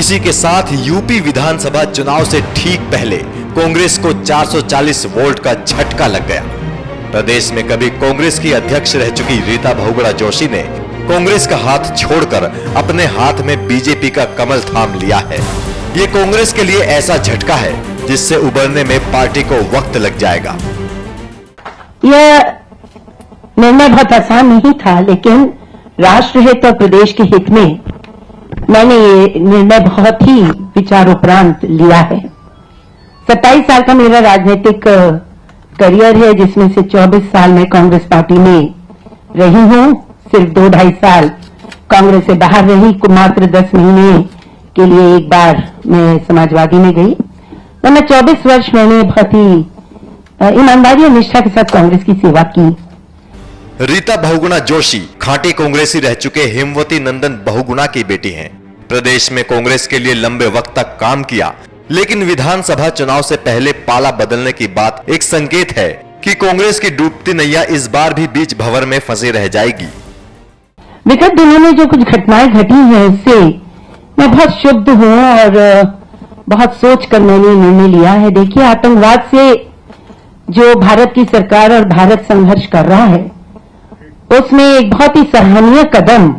इसी के साथ यूपी विधानसभा चुनाव से ठीक पहले कांग्रेस को 440 वोल्ट का झटका लग गया। प्रदेश में कभी कांग्रेस की अध्यक्ष रह चुकी रीता बहुगुणा जोशी ने कांग्रेस का हाथ छोड़कर अपने हाथ में बीजेपी का कमल थाम लिया है। ये कांग्रेस के लिए ऐसा झटका है जिससे उबरने में पार्टी को वक्त लग जाएगा। यह निर्णय बहुत आसान नहीं था, लेकिन राष्ट्र हित और प्रदेश के हित में मैंने ये निर्णय बहुत ही विचारोपरांत लिया है। 27 साल का मेरा राजनीतिक करियर है, जिसमें से 24 साल मैं कांग्रेस पार्टी में रही हूं। सिर्फ 2-2.5 साल कांग्रेस से बाहर रही। मात्र 10 महीने के लिए एक बार मैं समाजवादी में गई। तो मैं 24 वर्ष मैंने बहुत ही ईमानदारी और निष्ठा के साथ कांग्रेस की सेवा की। रीता बहुगुणा जोशी खांटी कांग्रेसी रह चुके हेमवती नंदन बहुगुणा की बेटी हैं। प्रदेश में कांग्रेस के लिए लंबे वक्त तक काम किया, लेकिन विधानसभा चुनाव से पहले पाला बदलने की बात एक संकेत है कि कांग्रेस की डूबती नैया इस बार भी बीच भंवर में फंसी रह जाएगी। विगत दिनों में जो कुछ घटनाएं घटी हैं, इससे मैं बहुत क्षुब्ध हूं और बहुत सोच कर मैंने निर्णय लिया है। देखिए, आतंकवाद से जो भारत की सरकार और भारत संघर्ष कर रहा है, उसमें एक बहुत ही सराहनीय कदम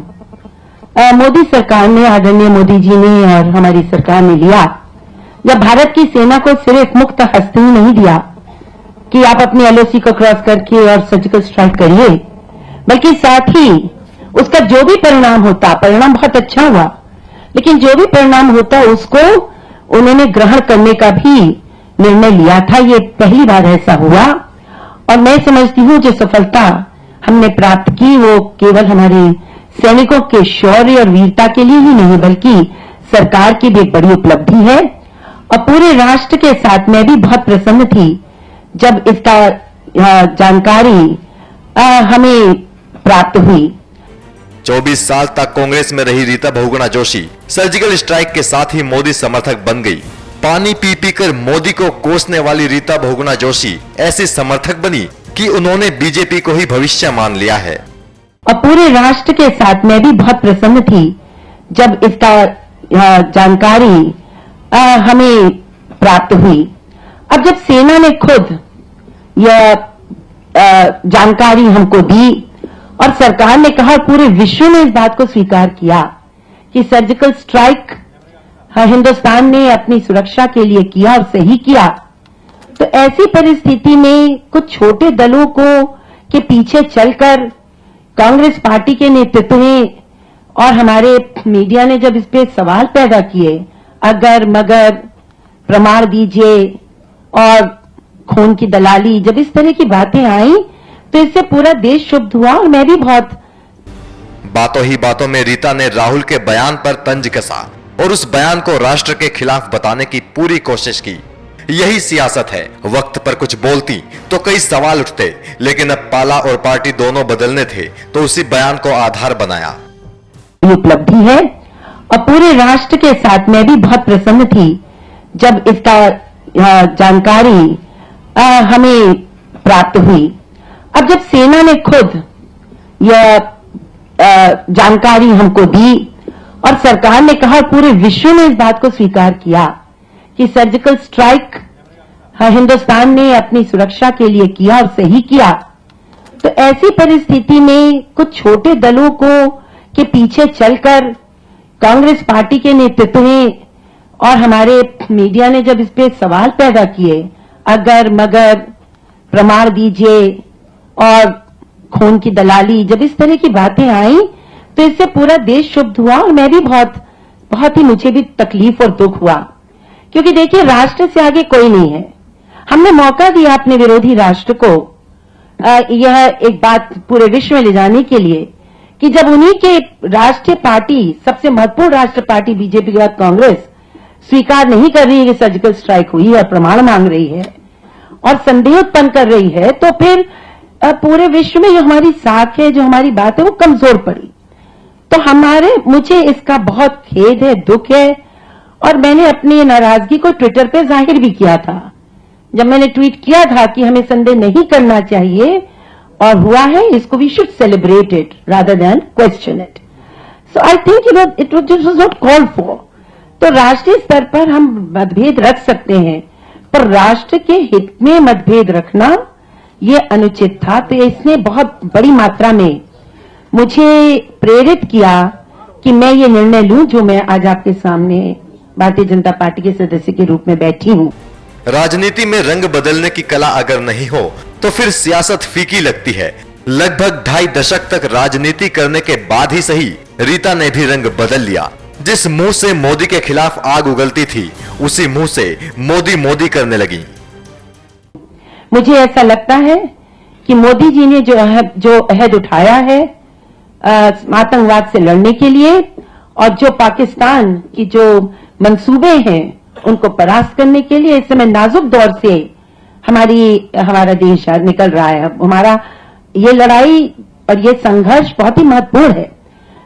मोदी सरकार ने, आदरणीय मोदी जी ने और हमारी सरकार ने लिया, जब भारत की सेना को सिर्फ मुक्त हस्त ही नहीं दिया कि आप अपनी एलओसी को क्रॉस करके और सर्जिकल स्ट्राइक करिए, बल्कि साथ ही उसका जो भी परिणाम होता, परिणाम बहुत अच्छा हुआ, लेकिन जो भी परिणाम होता उसको उन्होंने ग्रहण करने का भी निर्णय लिया था। ये पहली बार ऐसा हुआ और मैं समझती हूं जो सफलता हमने प्राप्त की वो केवल हमारे सैनिकों के शौर्य और वीरता के लिए ही नहीं, बल्कि सरकार की भी एक बड़ी उपलब्धि है। और पूरे राष्ट्र के साथ मैं भी बहुत प्रसन्न थी जब इसका जानकारी हमें प्राप्त हुई। 24 साल तक कांग्रेस में रही रीता बहुगुणा जोशी सर्जिकल स्ट्राइक के साथ ही मोदी समर्थक बन गई। पानी पी पी कर मोदी को कोसने वाली रीता बहुगुणा जोशी ऐसी समर्थक बनी कि उन्होंने बीजेपी को ही भविष्य मान लिया है। और पूरे राष्ट्र के साथ मैं भी बहुत प्रसन्न थी जब इसका जानकारी हमें प्राप्त हुई। अब जब सेना ने खुद यह जानकारी हमको दी और सरकार ने कहा, पूरे विश्व ने इस बात को स्वीकार किया कि सर्जिकल स्ट्राइक हिंदुस्तान ने अपनी सुरक्षा के लिए किया और सही किया, तो ऐसी परिस्थिति में कुछ छोटे दलों के पीछे चलकर कांग्रेस पार्टी के नेतृत्व में और हमारे मीडिया ने जब इस पे सवाल पैदा किए, अगर मगर प्रमाण दीजिए और खून की दलाली, जब इस तरह की बातें आई तो इससे पूरा देश क्षुब्ध हुआ और मैं भी बहुत। बातों ही बातों में रीता ने राहुल के बयान पर तंज कसा और उस बयान को राष्ट्र के खिलाफ बताने की पूरी कोशिश की। यही सियासत है। वक्त पर कुछ बोलती तो कई सवाल उठते, लेकिन अब पाला और पार्टी दोनों बदलने थे तो उसी बयान को आधार बनाया। ये उपलब्धि है और पूरे राष्ट्र के साथ मैं भी बहुत प्रसन्न थी जब इसका जानकारी हमें प्राप्त हुई। अब जब सेना ने खुद यह जानकारी हमको दी और सरकार ने कहा, पूरे विश्व ने इस बात को स्वीकार किया कि सर्जिकल स्ट्राइक हिंदुस्तान ने अपनी सुरक्षा के लिए किया और सही किया, तो ऐसी परिस्थिति में कुछ छोटे दलों के पीछे चलकर कांग्रेस पार्टी के नेतृत्व में और हमारे मीडिया ने जब इस पे सवाल पैदा किए, अगर मगर प्रमाण दीजिए और खून की दलाली, जब इस तरह की बातें आई तो इससे पूरा देश क्षुब्ध हुआ और मैं भी बहुत ही मुझे भी तकलीफ और दुख हुआ, क्योंकि देखिए, राष्ट्र से आगे कोई नहीं है। हमने मौका दिया अपने विरोधी राष्ट्र को यह एक बात पूरे विश्व में ले जाने के लिए कि जब उन्हीं के राष्ट्रीय पार्टी, सबसे महत्वपूर्ण राष्ट्र पार्टी बीजेपी के बाद कांग्रेस स्वीकार नहीं कर रही है कि सर्जिकल स्ट्राइक हुई है और प्रमाण मांग रही है और संदेह उत्पन्न कर रही है, तो फिर पूरे विश्व में जो हमारी साख है, जो हमारी बात है, वो कमजोर पड़ी। तो मुझे इसका बहुत खेद है, दुख है और मैंने अपनी नाराजगी को ट्विटर पे जाहिर भी किया था जब मैंने ट्वीट किया था कि हमें संदेह नहीं करना चाहिए और हुआ है, इसको we should celebrate it rather than question it. So I think it was not called for. तो राष्ट्रीय स्तर पर हम मतभेद रख सकते हैं, पर राष्ट्र के हित में मतभेद रखना यह अनुचित था। तो इसने बहुत बड़ी मात्रा में मुझे प्रेरित किया कि मैं ये निर्णय लूं जो मैं आज आपके सामने भारतीय जनता पार्टी के सदस्य के रूप में बैठी हूं। राजनीति में रंग बदलने की कला अगर नहीं हो तो फिर सियासत फीकी लगती है। लगभग 2.5 दशक तक राजनीति करने के बाद ही सही रीता ने भी रंग बदल लिया। जिस मुंह से मोदी के खिलाफ आग उगलती थी, उसी मुंह से मोदी मोदी करने लगी। मुझे ऐसा लगता है कि मोदी जी ने जो अहद उठाया है आतंकवाद से लड़ने के लिए, और जो पाकिस्तान की जो मंसूबे हैं उनको परास्त करने के लिए, इस समय नाजुक दौर से हमारा देश निकल रहा है। हमारा ये लड़ाई और ये संघर्ष बहुत ही महत्वपूर्ण है।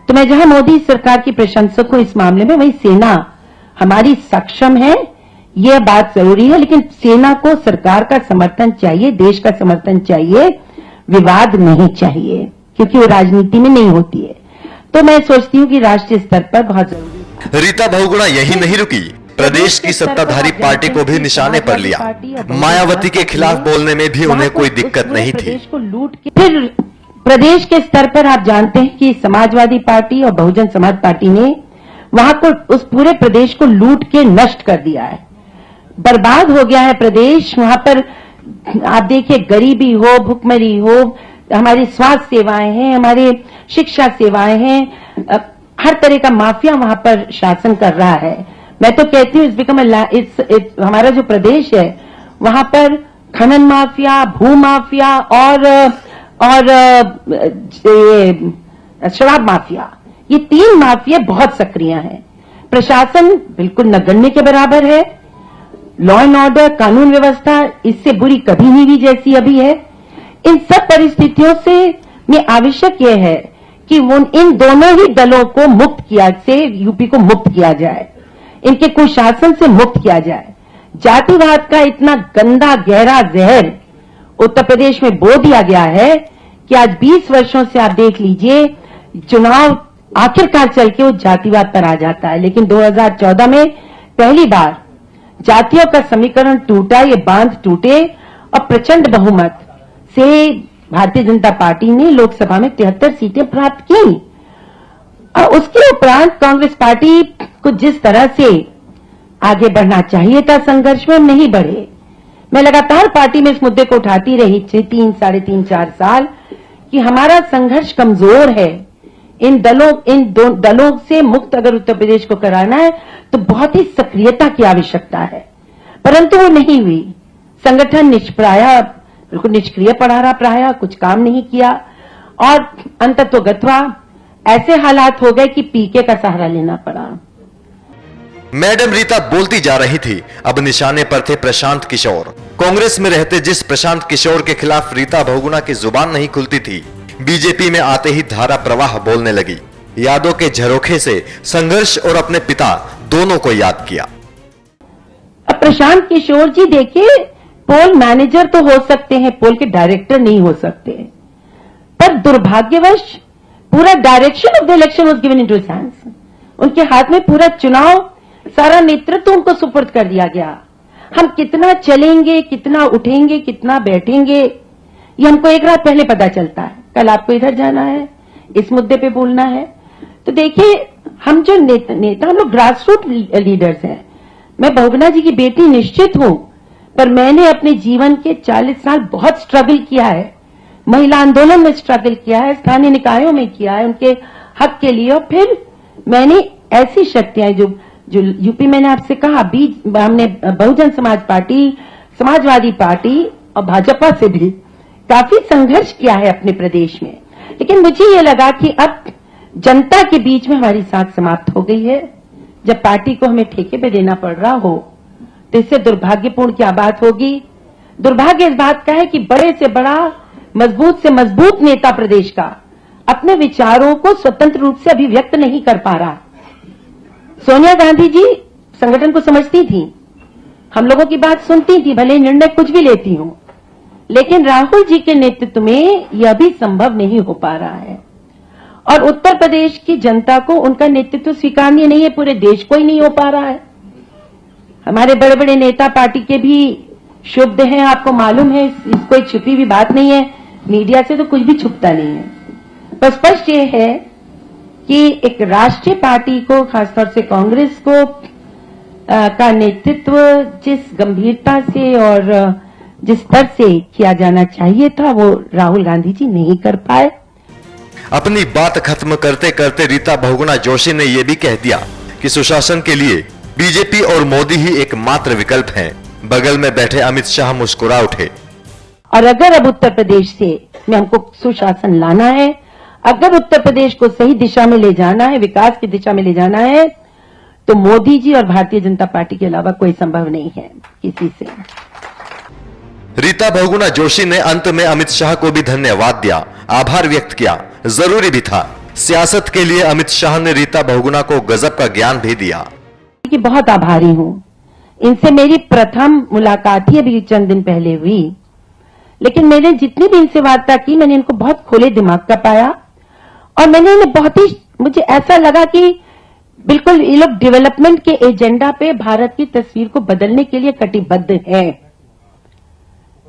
तो मैं जहां मोदी सरकार की प्रशंसक हूं इस मामले में, वही सेना हमारी सक्षम है, यह बात जरूरी है। लेकिन सेना को सरकार का समर्थन चाहिए, देश का समर्थन चाहिए, विवाद नहीं चाहिए, क्योंकि वो राजनीति में नहीं होती है। तो मैं सोचती हूं कि राष्ट्रीय स्तर पर बहुत जरूरी है। रीता बहुगुणा यही नहीं रुकी, प्रदेश की सत्ताधारी पार्टी को भी निशाने पर लिया। मायावती के खिलाफ बोलने में भी उन्हें कोई दिक्कत नहीं थी। फिर प्रदेश के स्तर पर आप जानते हैं कि समाजवादी पार्टी और बहुजन समाज पार्टी ने वहां को उस पूरे प्रदेश को लूट के नष्ट कर दिया है, बर्बाद हो गया है प्रदेश। वहां पर आप देखिए, गरीबी हो, भुखमरी हो, हमारी स्वास्थ्य सेवाएं हैं, हमारे शिक्षा सेवाएं हैं, हर तरह का माफिया वहां पर शासन कर रहा है। मैं तो कहती हूँ हमारा जो प्रदेश है वहां पर खनन माफिया, भू माफिया और शराब माफिया, ये 3 माफिया बहुत सक्रिय हैं। प्रशासन बिल्कुल नगण्य के बराबर है। लॉ एंड ऑर्डर, कानून व्यवस्था इससे बुरी कभी नहीं हुई जैसी अभी है। इन सब परिस्थितियों से में आवश्यक यह है कि इन दोनों ही दलों को यूपी को मुक्त किया जाए, इनके कुशासन से मुक्त किया जाए। जातिवाद का इतना गंदा गहरा जहर उत्तर प्रदेश में बो दिया गया है कि आज 20 वर्षों से आप देख लीजिए, चुनाव आखिरकार चल के वो जातिवाद पर आ जाता है। लेकिन 2014 में पहली बार जातियों का समीकरण टूटा, ये बांध टूटे और प्रचंड बहुमत से भारतीय जनता पार्टी ने लोकसभा में 73 सीटें प्राप्त की। और उसके उपरांत कांग्रेस पार्टी को जिस तरह से आगे बढ़ना चाहिए था संघर्ष में, हम नहीं बढ़े। मैं लगातार पार्टी में इस मुद्दे को उठाती रही 3, 4 साल कि हमारा संघर्ष कमजोर है। इन दलों से मुक्त अगर उत्तर प्रदेश को कराना है तो बहुत ही सक्रियता की आवश्यकता है, परंतु वो नहीं हुई। संगठन बिल्कुल निष्क्रिय पड़ा रहा, प्रायः कुछ काम नहीं किया और अंततोगत्वा ऐसे हालात हो गए कि पीके का सहारा लेना पड़ा। मैडम रीता बोलती जा रही थी, अब निशाने पर थे प्रशांत किशोर। कांग्रेस में रहते जिस प्रशांत किशोर के खिलाफ रीता बहुगुणा की जुबान नहीं खुलती थी, बीजेपी में आते ही धारा प्रवाह बोलने लगी। यादों के झरोखे से संघर्ष और अपने पिता दोनों को याद किया। अब प्रशांत किशोर जी देखिए, पोल मैनेजर तो हो सकते हैं, पोल के डायरेक्टर नहीं हो सकते, पर दुर्भाग्यवश पूरा direction of the election was given into his hands. उनके हाथ में पूरा चुनाव, सारा नेतृत्व उनको सुपुर्द कर दिया गया। हम कितना चलेंगे, कितना उठेंगे, कितना बैठेंगे, ये हमको एक रात पहले पता चलता है। कल आपको इधर जाना है, इस मुद्दे पे बोलना है। तो देखिए, हम जो नेता हम लोग ग्रास रूट लीडर्स हैं। मैं बहुगुणा जी की बेटी निश्चित हूं, पर मैंने अपने जीवन के 40 साल बहुत स्ट्रगल किया है। महिला आंदोलन में स्ट्रगल किया है, स्थानीय निकायों में किया है उनके हक के लिए। और फिर मैंने ऐसी शक्तियां जो यूपी, मैंने आपसे कहा, हमने बहुजन समाज पार्टी, समाजवादी पार्टी और भाजपा से भी काफी संघर्ष किया है अपने प्रदेश में। लेकिन मुझे ये लगा कि अब जनता के बीच में हमारी साथ समाप्त हो गई है। जब पार्टी को हमें ठेके पे देना पड़ रहा हो तो इससे दुर्भाग्यपूर्ण क्या बात होगी। दुर्भाग्य इस बात का है कि बड़े से बड़ा, मजबूत से मजबूत नेता प्रदेश का अपने विचारों को स्वतंत्र रूप से अभिव्यक्त नहीं कर पा रहा। सोनिया गांधी जी संगठन को समझती थी, हम लोगों की बात सुनती थी, भले निर्णय कुछ भी लेती हूं, लेकिन राहुल जी के नेतृत्व में यह भी संभव नहीं हो पा रहा है। और उत्तर प्रदेश की जनता को उनका नेतृत्व स्वीकारनीय नहीं है, पूरे देश को ही नहीं हो पा रहा है। हमारे बड़े बड़े नेता पार्टी के भी शुभ हैं, आपको मालूम है, इसको एक छुपी हुई बात नहीं है, मीडिया से तो कुछ भी छुपता नहीं है। पर स्पष्ट ये है कि एक राष्ट्रीय पार्टी को, खासतौर से कांग्रेस को का नेतृत्व जिस गंभीरता से और जिस स्तर से किया जाना चाहिए था, वो राहुल गांधी जी नहीं कर पाए। अपनी बात खत्म करते करते रीता बहुगुणा जोशी ने यह भी कह दिया कि सुशासन के लिए बीजेपी और मोदी ही एकमात्र विकल्प हैं। बगल में बैठे अमित शाह मुस्कुरा उठे। और अगर अब उत्तर प्रदेश से में हमको सुशासन लाना है, अगर उत्तर प्रदेश को सही दिशा में ले जाना है, विकास की दिशा में ले जाना है, तो मोदी जी और भारतीय जनता पार्टी के अलावा कोई संभव नहीं है किसी से। रीता बहुगुणा जोशी ने अंत में अमित शाह को भी धन्यवाद दिया, आभार व्यक्त किया। जरूरी भी था। सियासत के लिए अमित शाह ने रीता बहुगुणा को गजब का ज्ञान भी दिया। कि बहुत आभारी हूं। इनसे मेरी प्रथम मुलाकात ही अभी चंद दिन पहले हुई, लेकिन मैंने जितनी भी इनसे वार्ता की, मैंने इनको बहुत खुले दिमाग का पाया और मैंने इन्हें बहुत ही, मुझे ऐसा लगा कि बिल्कुल ये लोग डेवलपमेंट के एजेंडा पे भारत की तस्वीर को बदलने के लिए कटिबद्ध हैं।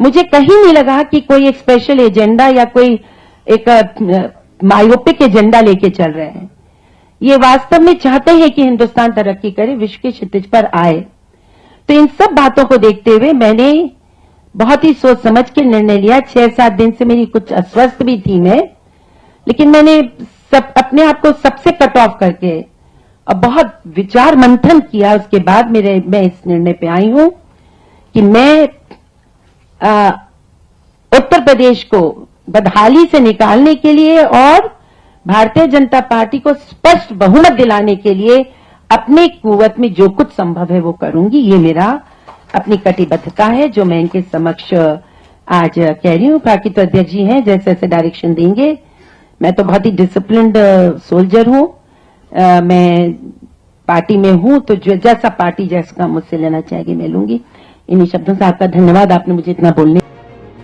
मुझे कहीं नहीं लगा कि कोई एक स्पेशल एजेंडा या कोई एक मायोपिक एजेंडा लेके चल रहे हैं। ये वास्तव में चाहते हैं कि हिंदुस्तान तरक्की करे, विश्व के क्षितिज पर आए। तो इन सब बातों को देखते हुए मैंने बहुत ही सोच समझ के निर्णय लिया। 6-7 दिन से मेरी कुछ अस्वस्थ भी थी मैं, लेकिन मैंने अपने आप को सबसे कट ऑफ करके और बहुत विचार मंथन किया। उसके बाद मैं इस निर्णय पे आई हूं कि मैं उत्तर प्रदेश को बदहाली से निकालने के लिए और भारतीय जनता पार्टी को स्पष्ट बहुमत दिलाने के लिए अपने कुवत में जो कुछ संभव है वो करूंगी। ये मेरा अपनी कटिबद्धता है जो मैं इनके समक्ष आज कह रही हूं। बाकी तो अध्यक्ष जी हैं, जैसे जैसे डायरेक्शन देंगे। मैं तो बहुत ही डिसिप्लिन्ड सोल्जर हूं। मैं पार्टी में हूं तो जैसा पार्टी जैसा काम मुझसे लेना चाहेगी मैं लूंगी। इन्हीं शब्दों से आपका धन्यवाद, आपने मुझे इतना बोलने।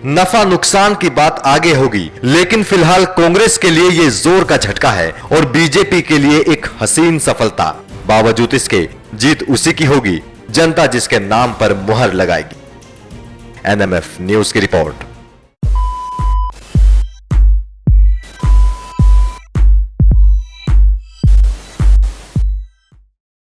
नफा नुकसान की बात आगे होगी, लेकिन फिलहाल कांग्रेस के लिए ये जोर का झटका है और बीजेपी के लिए एक हसीन सफलता। बावजूद इसके जीत उसी की होगी जनता जिसके नाम पर मुहर लगाएगी। एनएमएफ न्यूज की रिपोर्ट।